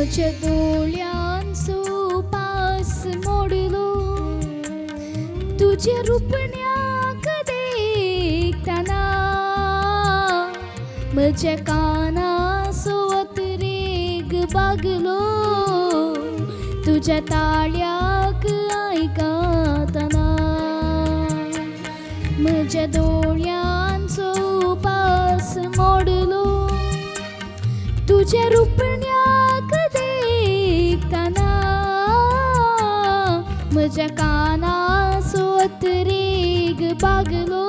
म्हज्या दोळ्यांचो पास मोडलो तुझे रुपण्याक देखताना म्हज्या कानाचो वतरेक बागलो तुझ्या ताळ्याक आयकतना म्हज्या दोळ्यांचो पास मोडलो तुझ्या रुपण्याक देखताना म्हज्या कानाचो वतरेक बागलो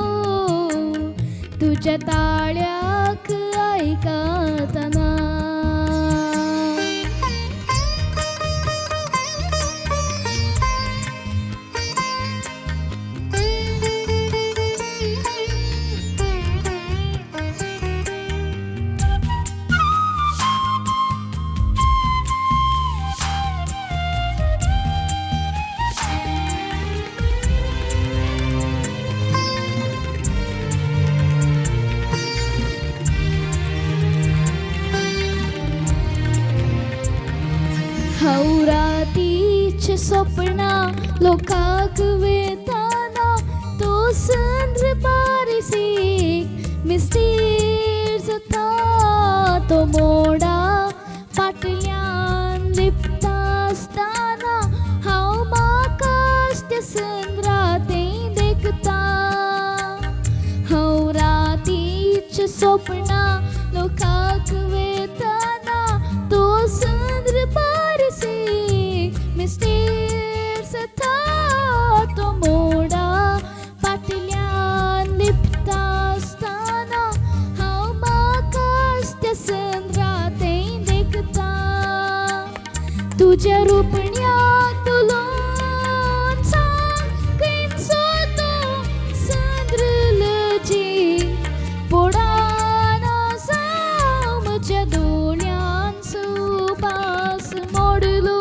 तुझ्या ताळ्याक आयकतना हांव रातीचे सपना लोकांक वेताना तो संद्र बारीक मिस्टेर जाता तो मोडा फाटल्यान लिपता आसतना हांव म्हाकाच त्या संद्रातें देखता हांव रातीचे सपना लोकांक वेताना तो संद्र मिस्टेर जाता तो मोडा फाटल्यान लिपता आसतना हांव म्हाकाच त्या संद्रातें देखता तुज्या रुपण्याक तुलोन सांग खंयचो तो संद्र लजी पोडाना जावं म्हज्या दोळ्यांचो पास मोडलो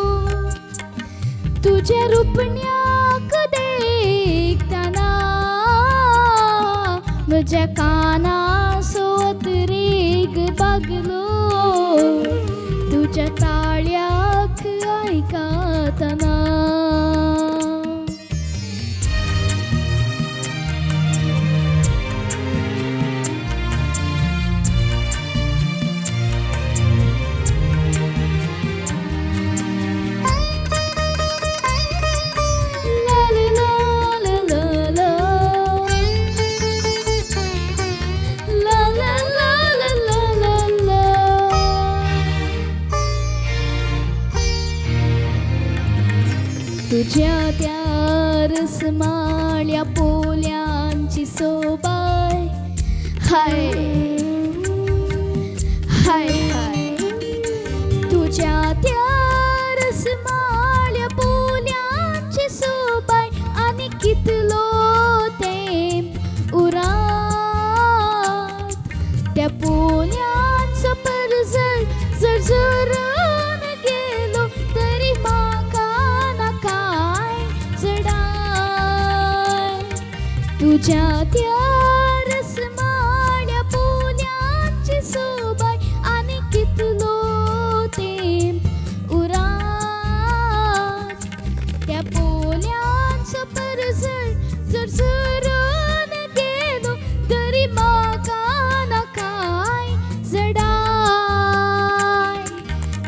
तुझ्या रुपण्याक देखताना म्हज्या कानाचो वतरेक बागलो तुझ्या ताळ्याक आयकतना तुझ्या त्या रसमाळ्या पोल्यांची सोबाय हाय हाय हाय तुझ्या त्या रसमाळ्या पोल्यांची सोबाय आनी कितलो तेंप उरात त्या पोल्यांचो परजळ झरझरून गेलो तरी तुझ्या त्या रसमाळ्या पोल्यांची सोबाय आनी कितलो तेंप उरात त्या पोल्यांचो परजळ झरझरून गेलो तरी म्हाका नाकाय जडाय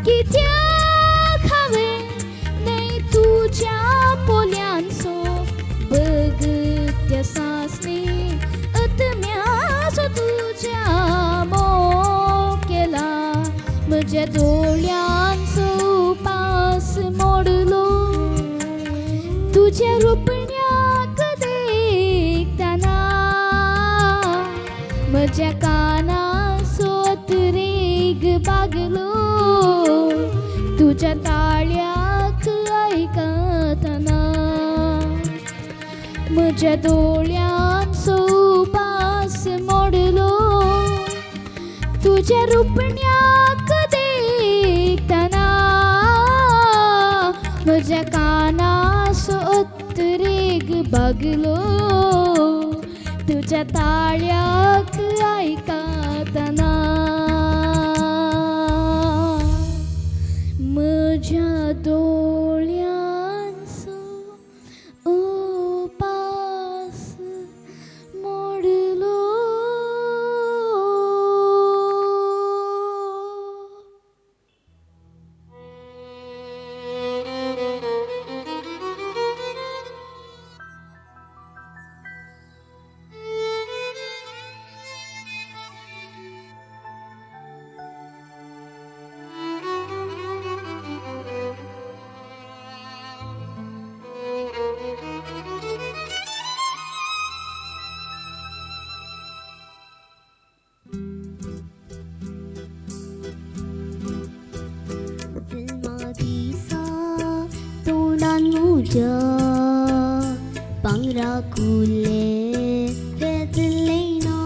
कित्याक हांवें न्हय तुज्या पोल्यांचो त्या सासणी अतम्याचो तुज्या मोग केला म्हज्या दोळ्यांचो पास मोडलो तुझ्या रुपण्याक देखताना म्हज्या कानाचो वतरेक बागलो तुझ्या ताळ्याक आयकतना म्हज्या दोळ्यांचो पास मोडलो तुझ्या रुपण्याक देखताना म्हज्या कानाचो वतरेक बागलो तुझ्या ताळ्याक आयकतना तुझ्या डोळ्यांचो उपास मोडलो. तोंडांमुजा पांगराकुले घेतलेना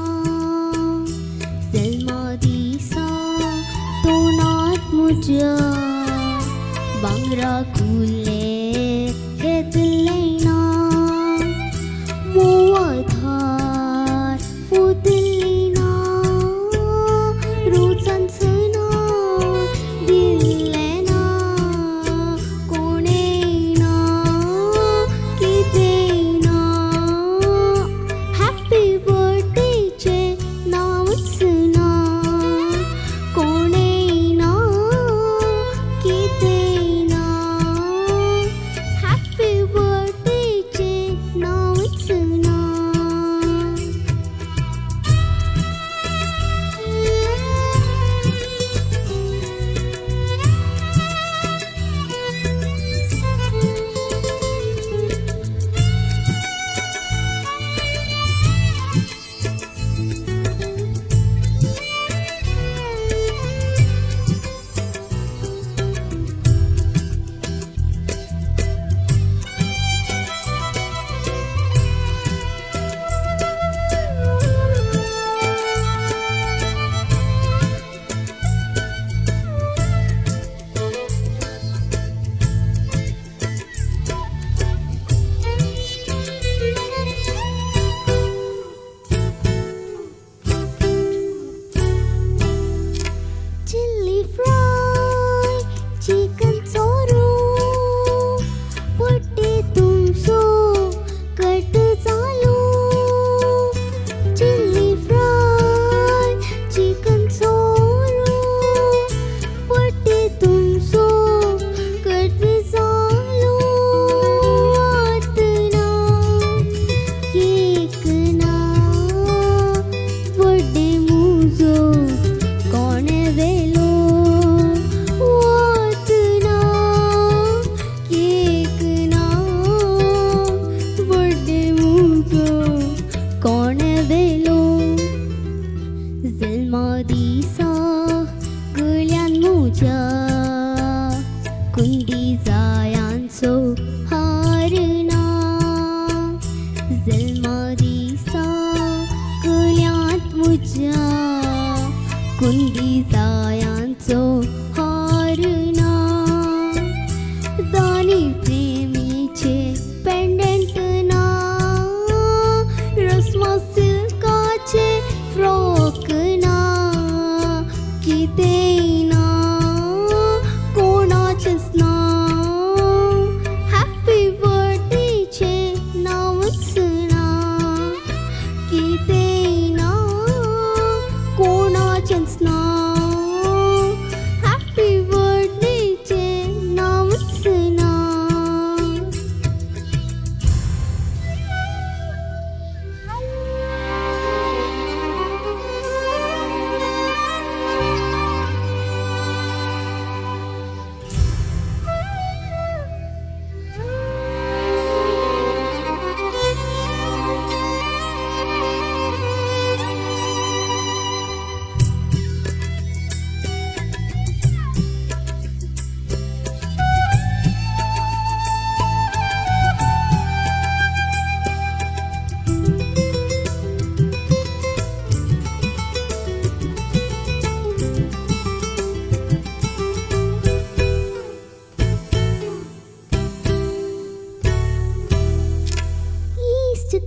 सलमा दिसा तोंडात मुजा बांगराकुले घेतलेना मोवाधार फुटलेना रोजांचना दिल्लेना कोणेना कितेना हॅपी बर्थडेचे नावच ना कोणेना कितेना हॅपी बर्थडेचे नावच ना. Chili fry, chicken चोरू पट्टे तुमचो कट चालू. Chili fry, chicken चोरू पट्टे तुमचो कट चालू. आतना केक ना बर्थडे मुजो कोणे वेलो वातना केक ना बर्थडे मुजो कोणे वेलो. जल्मा दिसा गळ्यान मुज्या कुंडी जायांचो हार ना. जल्मा दिसा गळ्यांत मुज्या कुंडी जायांचो हार ना. दानी प्रेमीचे पेंडंट ना रस्मा सिल्काचे फ्रॉक ना कितें ना कोणाचेच ना हॅपी बर्थडेचे नावच ना कितें ना कोणाचेच ना हॅपी बर्थडेचे नावच ना.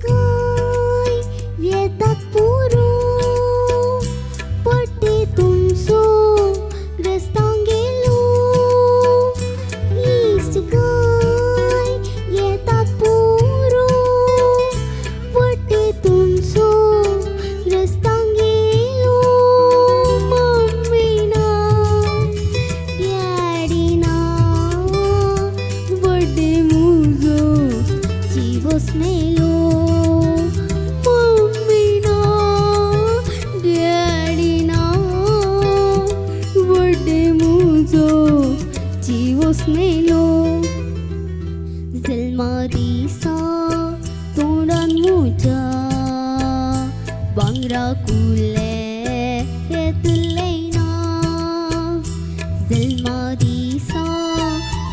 काय येतात पुरो पट्टे तुमचो ग्रस्तांक गेलो दिसा तोंडान मुजा बांगरा कुले येतलेना जल्मा दिसा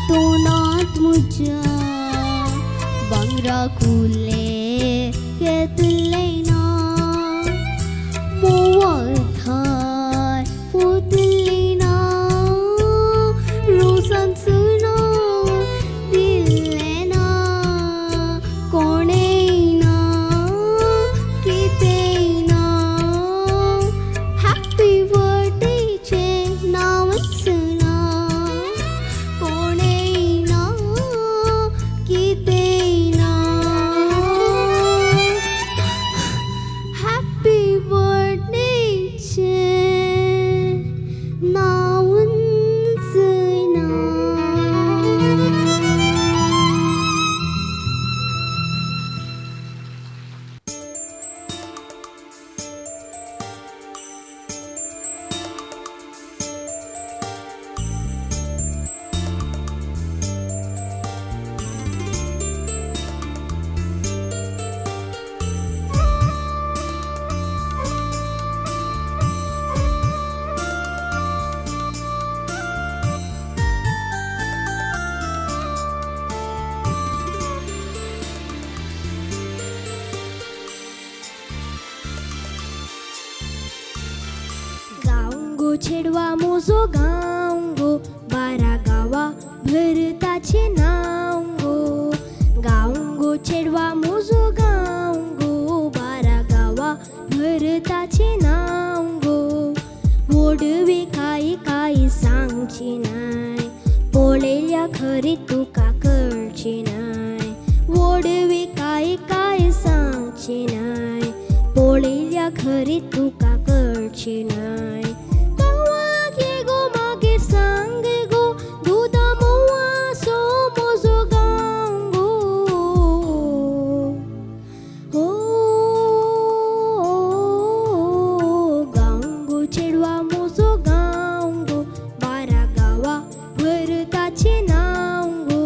तोंडात मुजा बांगरा कुले येतलेना मोवाथाय पोतलेना रोसान सुना दिलेना कोणेना कितेना हॅपी बर्थडेचे नावच ना कोणेना कितेना हॅपी बर्थडेचे नावच ना गाऊंगो छेडवा मोजो गाऊंगो बारा गावा भरताचे नाऊंगो गाऊंगो छेडवा मोजो गाऊंगो बारा गावा भरताचे नाऊंगो वोडवे काही सांगची नाय पोळेल्या खरी तुका कळची नाय वोडवे काही सांगची नाय पोळेल्या खरी तुका कळची नाय गावाक ये गो मागीर सांग गो दुदा मोवा सो मोजो गांगो हो गांगो चेडवा मोजो गांगो बारा गावा भरताचे नांगो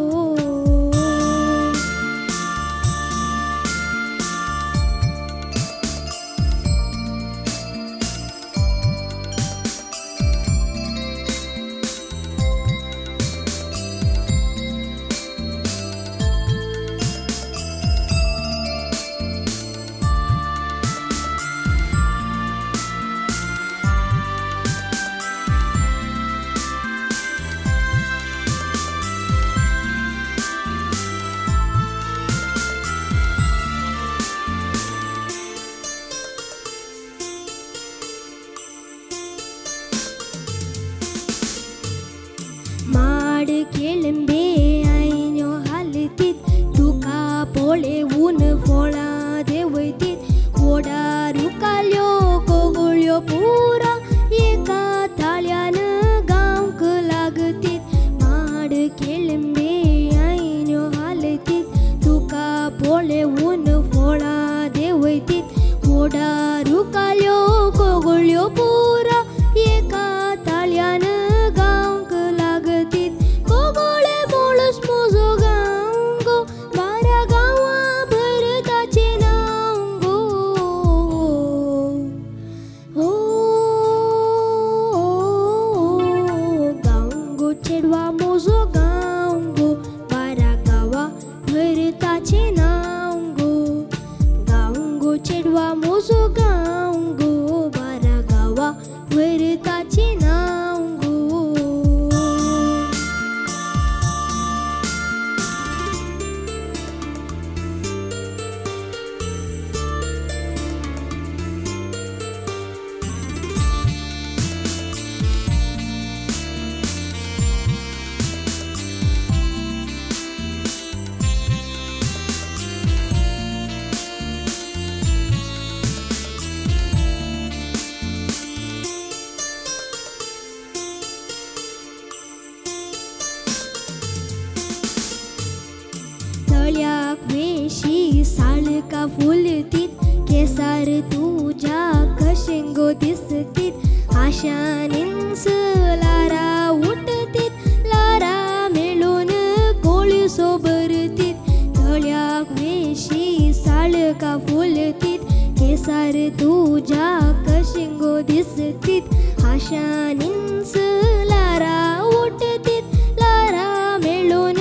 माड केळंबे आईन्यो हालतीत तुका पोळे ऊन फोळा देवयतीत ओडारू काल्यो कोगुळ्यो पुरा एका ताळ्यान गांवक लागतीत माड केळंबे आईन्यो हालतीत तुका पोळे ऊन फोळा देवयतीत ओडारू काल्यो कोगुळ्यो पुरा एका ताळ्यान गांवक लागतीत कोगोळे मोळस मोजो गांगो बारा गावा भरताचे नांगो हो गांगो चेडवा मोजो गांगो बारा गावा भरताचे नांगो गांगो चेडवा मोजो गांगो बारा गावा भरताचे नांगो तळ्याक वेशी साळका फुलतीत केसार तुझ्या कशेंगो दिसतीत आशान इंच लारा उठतीत लारा मेळून कोळी सोबरतीत वेशी साळका फुलतीत केसार तुझ्या कशिंगो दिसतीत आशानींच लारा उठतीत लारा मेळून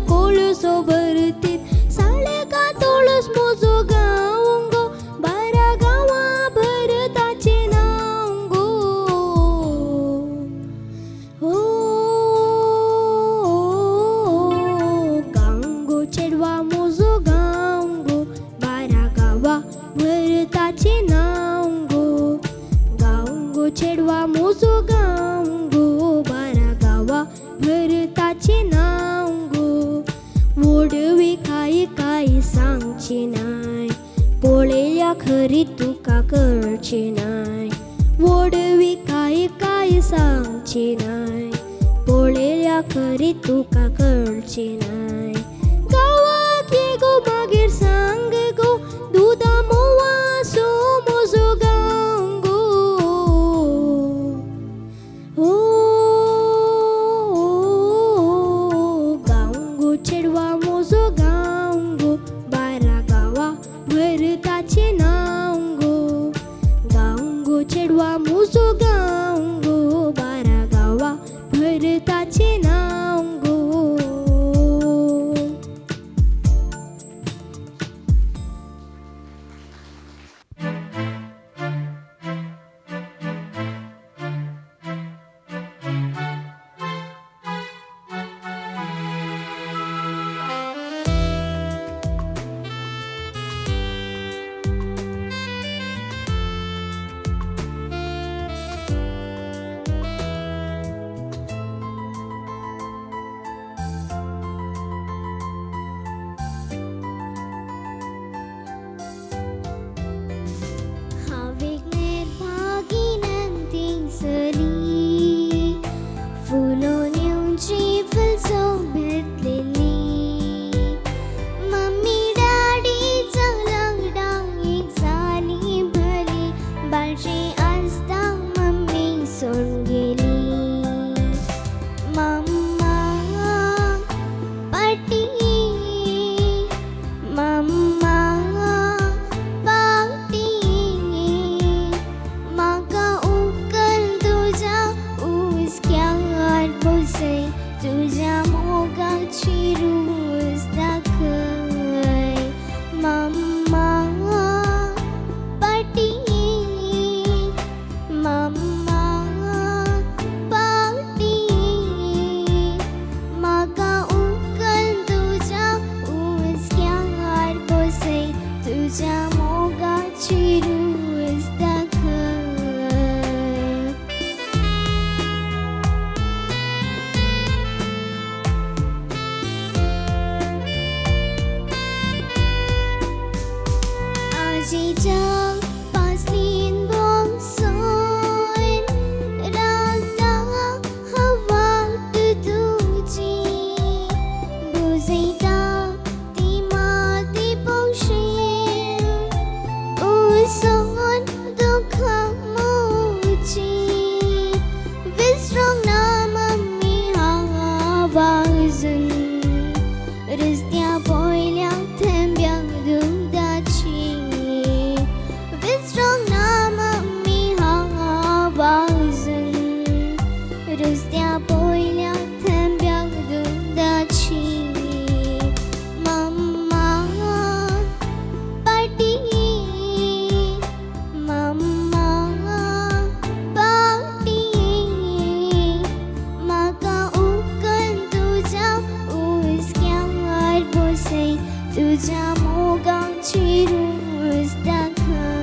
कोळसो भरतीत साळका तुळस मोजो गावंगो बारा गावा भरताचे नांगो हो गांगो चेडवा मोजो गांगो बारा गावा भरताचे नांगो गांगो चेडवा मोजो गांगो बारा गावा भरताचे नांगो वोडवी काय काय सांगची नाय पोळेल्या खरी तुका कळची नाय वोडवी काय काय सांगची नाय पोळेल्या खरी तुका कळची नाय गावाक ये गो मागीर सांग गो दुधा मोवा सो मोजो गांगो हो गांगो चेडवा मोजो गांगो बारा गावा भरताचे नांगो गांगो चेडवा मोजो गांगो बारा गावा भरताचे नांगो हावेक निर्भागिनंती सली फुलोन येवची फुलसो भेटलेली मम्मी डॅडीचो लॉकडाऊन एक जाली भली बाळशी आसता मम्मी सोडून गेली मम्मा पाटी मम्मा पाटी म्हाका उकल तुझ्या उस्क्यार बसय तुझ्या मोगाची रूच दाखय मम्मा पाटी मम्मा पाटी म्हाका उकल तुझ्या उस्क्यार बसय तुझ्या मोगाची रूच दाखय आजीच्या पासलीन बसोन रावता हवाट तुजी बुजयता ती माती पौशेन उसोन दुखा मोची विसरूंक ना मम्मी आवाजून रस्त्या पयल्या थेंब्या दुदाची विसरूंक ना मम्मी आवाजून रस्त्या पयल्या थेंब्या दुदाची मम्मा पाटी मम्मा पाटी म्हाका उकल तुझ्या उस्क्यार बसय तुझ्या मोगाची रूच दाखय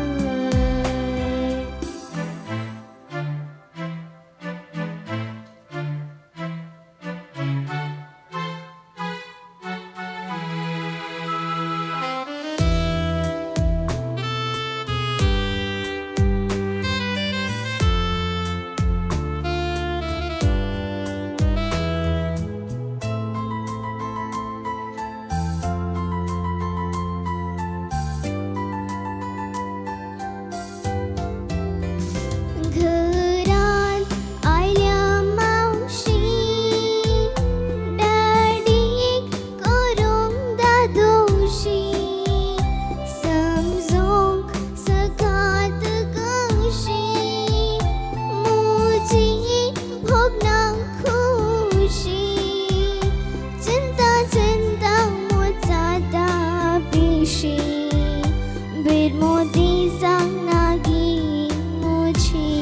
मोदी सांगनागी मुझे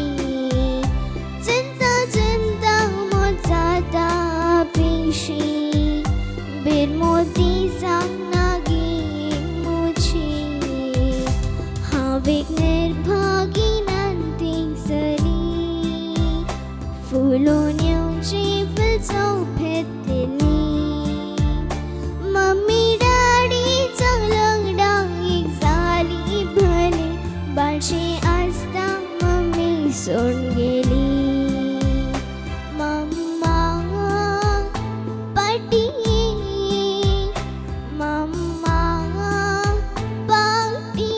चिंता चिंता मोजाता पेशी मोदी सांगनागी मुझे हावेक निर्भागी नंती सरी फुलोन्यांची फुलचव भेटली मम्मी डॅडी चलंगडा एक जाली भले बाळशे आसता मम्मी सोडून गेली मम्मा पाटी मम्मा पाटी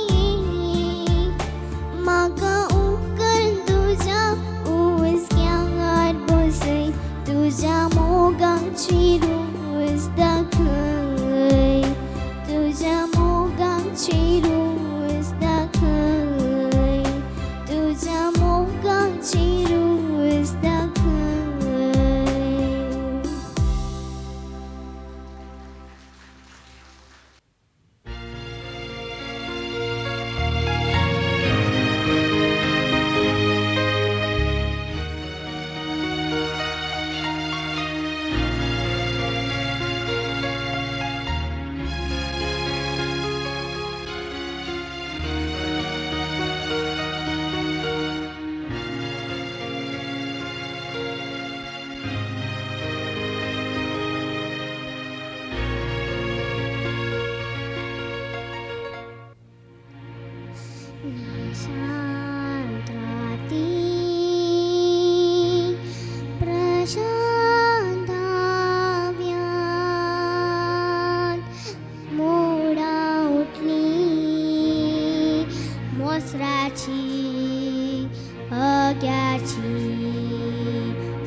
म्हाका उखल तुज्या उजक्यांत बसय तुज्या मोगाची रूच दाखय तुज्या मोगाची रूच दाखय तुज्या मोगाची रूच दाखय शांत राती प्रशांत मोडा उठली मोसराची अग्याची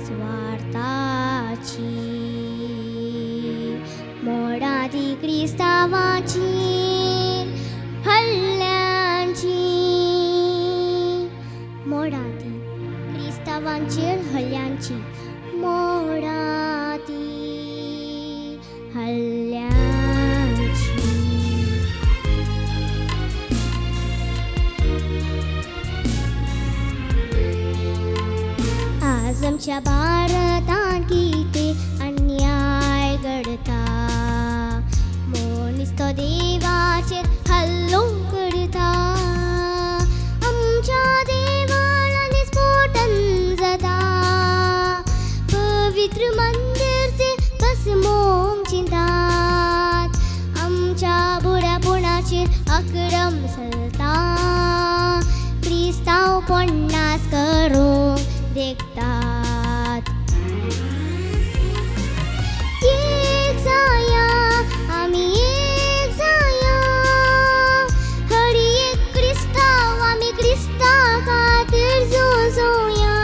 स्वार्थाची मोडा ती क्रिस्तावाची मोडाती क्रिस्तावांचेर हल्ल्यांची मोडाती हल्ल्यांची आज आमच्या भारतांत किती अन्याय घडता मनीस तो देवाचेर हल्लो करता आमच्या देवाळांनी स्फोटन जाता पवित्र मंदिर ते भस्मोंग चिंतात आमच्या बुड्यापणाचेर अक्रम चलता क्रिस्तांव पन्नास करूंक देखतात एक जाया आमी एक जाया हरी एक क्रिस्तांव आमी क्रिस्तां खातीर झुजोया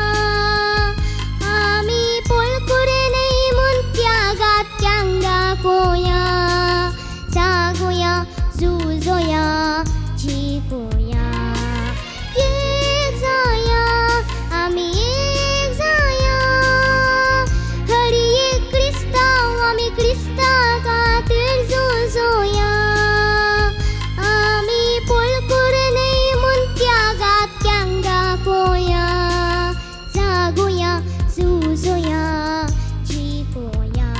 आमी पळकुरे न्हय म्हूण त्यागात क्यांक दाखोया जागोया झुजोया जिखोया एक जाया आमी एक जाया हरी एक क्रिस्तांव आमी क्रिस्तां खातीर झुजोया आमी पळकुरे न्हय म्हूण त्यागात क्यांक दाखोया जागोया झुजोया जिखोया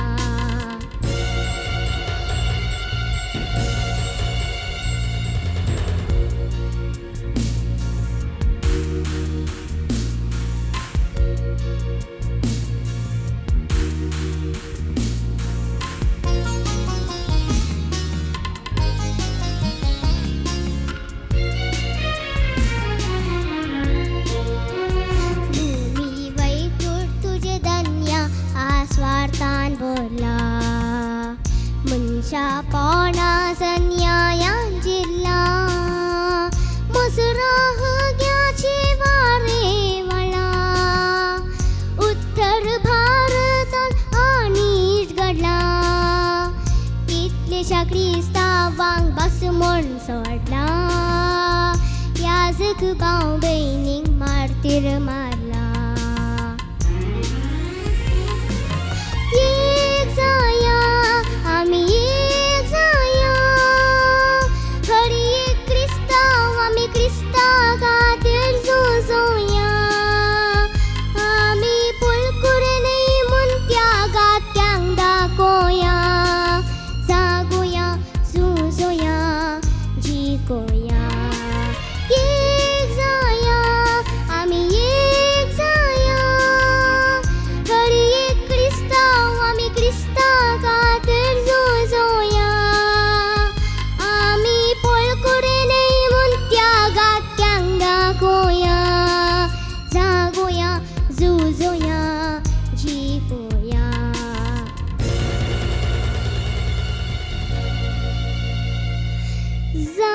भूमी वैकुंठ तुझे धन्य आस्वार्थान भरला मनशा पोणास अन्यायान जिरला मसरा हग्याचे वारे वळा उत्तर भारतांत अनीश घडला कितलेशा क्रिस्तांवांक भस्मोन सोडला याजक भाव भयणीक मार्तीर मारला एक जाया आमी एक जाया हरी एक क्रिस्तांव जा